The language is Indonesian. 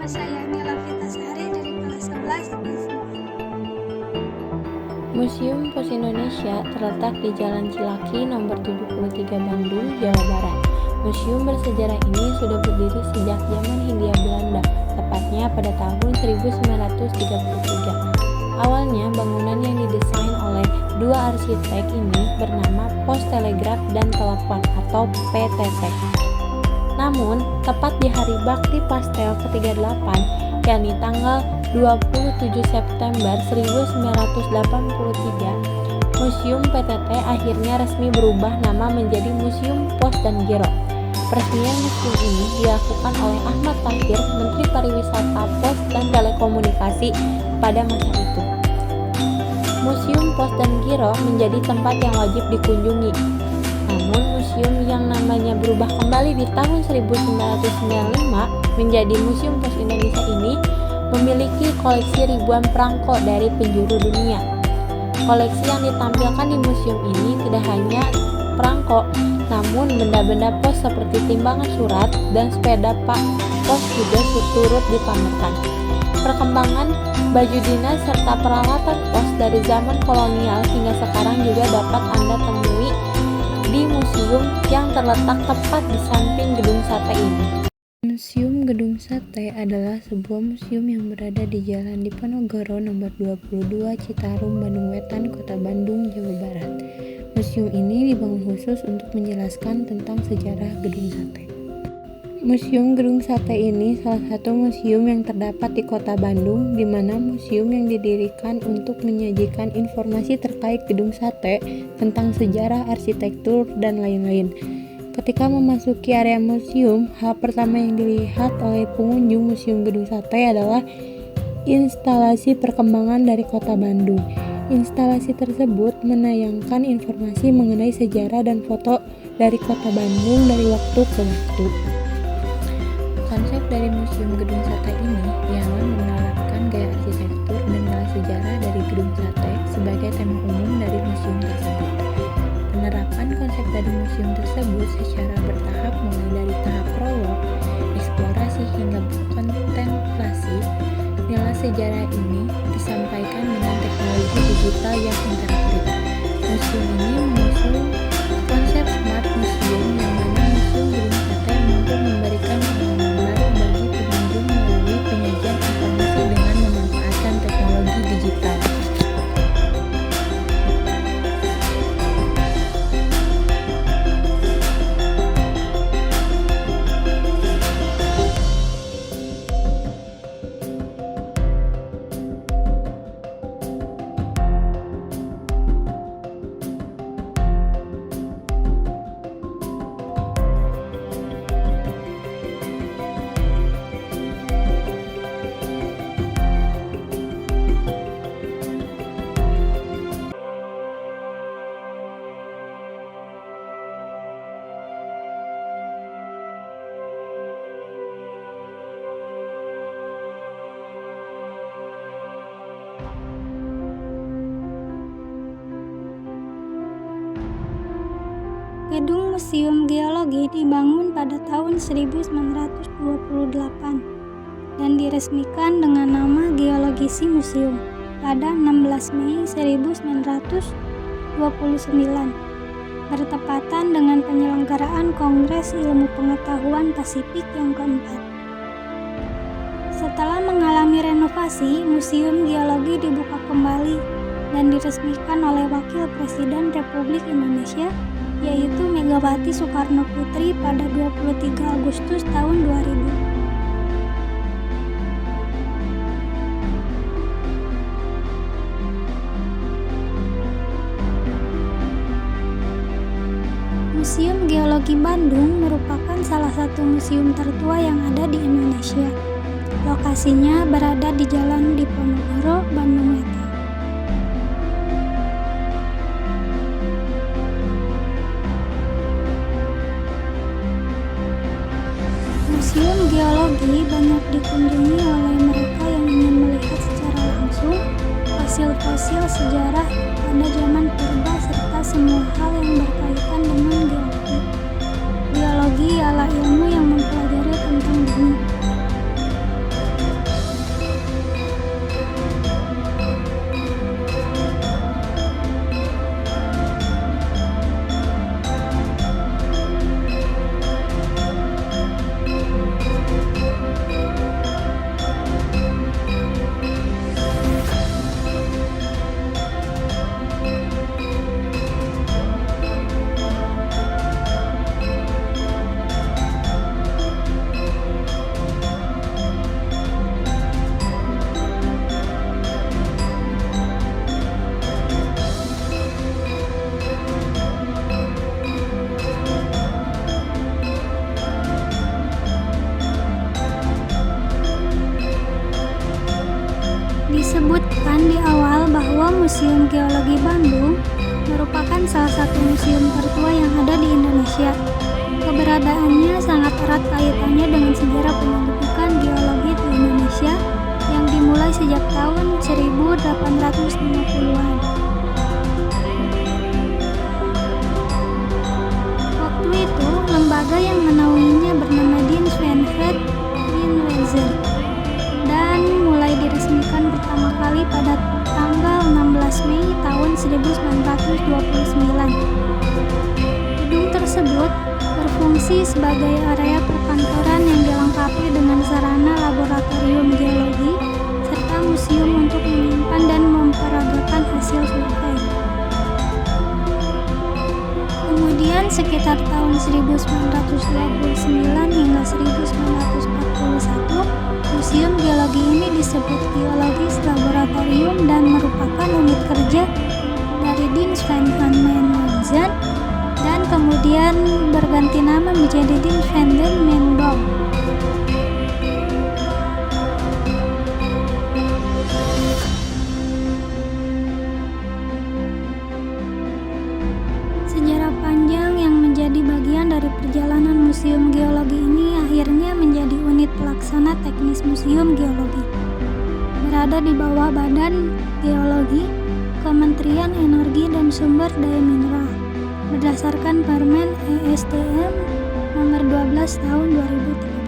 saya Nila Vitasari dari kelas 11 SD. Museum Pos Indonesia terletak di Jalan Cilaki nomor 73 Bandung, Jawa Barat. Museum bersejarah ini sudah berdiri sejak zaman Hindia Belanda, tepatnya pada tahun 1933. Awalnya bangunan yang didesain oleh dua arsitek ini bernama Pos Telegraf dan Telepon atau PTT. Namun, tepat di Hari Bakti Pastel ke-38, yakni tanggal 27 September 1983, Museum PTT akhirnya resmi berubah nama menjadi Museum Pos dan Giro. Peresmian museum ini dilakukan oleh Ahmad Tahir, Menteri Pariwisata, Pos dan Telekomunikasi pada masa itu. Museum Pos dan Giro menjadi tempat yang wajib dikunjungi. Namun, museum yang namanya berubah kembali di tahun 1995 menjadi Museum Pos Indonesia ini memiliki koleksi ribuan perangko dari penjuru dunia. Koleksi yang ditampilkan di museum ini tidak hanya perangko, namun benda-benda pos seperti timbangan surat dan sepeda pak pos juga turut dipamerkan. Perkembangan baju dinas serta peralatan pos dari zaman kolonial hingga sekarang juga dapat Anda temui di museum yang terletak tepat di samping gedung sate ini. Museum Gedung Sate adalah sebuah museum yang berada di Jalan Diponegoro nomor 22 Citarum, Bandung Wetan, Kota Bandung, Jawa Barat. Museum ini dibangun khusus untuk menjelaskan tentang sejarah Gedung Sate. Museum Gedung Sate ini salah satu museum yang terdapat di Kota Bandung, di mana museum yang didirikan untuk menyajikan informasi terkait Gedung Sate tentang sejarah, arsitektur, dan lain-lain. Ketika memasuki area museum, hal pertama yang dilihat oleh pengunjung Museum Gedung Sate adalah instalasi perkembangan dari Kota Bandung. Instalasi tersebut menayangkan informasi mengenai sejarah dan foto dari Kota Bandung dari waktu ke waktu. Konsep dari Museum Gedung Sate ini ialah menerapkan gaya arsitektur dan nilai sejarah dari Gedung Sate sebagai tema umum dari museum tersebut. Penerapan konsep dari museum tersebut secara bertahap mulai dari tahap prolog, eksplorasi hingga kontemplasi. Nilai sejarah ini disampaikan dengan teknologi digital yang interaktif. Museum ini mengusung konsep smart museum yang mana Museum Gedung Sate mampu memberikan pengalaman baru bagi pengunjung melalui penyajian informasi dengan memanfaatkan teknologi digital. Gedung Museum Geologi dibangun pada tahun 1928 dan diresmikan dengan nama Geologisi Museum pada 16 Mei 1929, bertepatan dengan penyelenggaraan Kongres Ilmu Pengetahuan Pasifik yang keempat. Setelah mengalami renovasi, Museum Geologi dibuka kembali dan diresmikan oleh Wakil Presiden Republik Indonesia yaitu Megawati Soekarno Putri pada 23 Agustus tahun 2000. Museum Geologi Bandung merupakan salah satu museum tertua yang ada di Indonesia. Lokasinya berada di Jalan Diponegoro, Bandung Wetan. Museum Geologi banyak dikunjungi oleh mereka yang ingin melihat secara langsung fosil-fosil sejarah pada zaman purba serta semua hal yang berkaitan dengan geologi. Geologi ialah ilmu yang mempelajari tentang bumi. Museum Geologi Bandung merupakan salah satu museum tertua yang ada di Indonesia. Keberadaannya sangat erat kaitannya dengan sejarah pembentukan geologi di Indonesia yang dimulai sejak tahun 1850-an. Waktu itu, lembaga yang menaunginya bernama Dienst van het Mijnwerder dan mulai diresmikan pertama kali pada tanggal 16 Mei tahun 1929. Gedung tersebut berfungsi sebagai area perkantoran yang dilengkapi dengan sarana laboratorium geologi serta museum untuk menyimpan dan memperagakan hasil survei. Kemudian sekitar tahun 1929 hingga 1941, Museum Geologi ini disebut Geologisch Laboratorium dan merupakan unit kerja dari Dienst van het Mijnwerder dan kemudian berganti nama menjadi Dienst van den Mijnbouw. Sejarah panjang yang menjadi bagian dari perjalanan Museum Geologi ini akhirnya menjadi unit pelaksana teknis Museum Geologi. Berada di bawah Badan Geologi, Kementerian Energi dan Sumber Daya Mineral, berdasarkan Permen ESDM nomor 12 tahun 2013.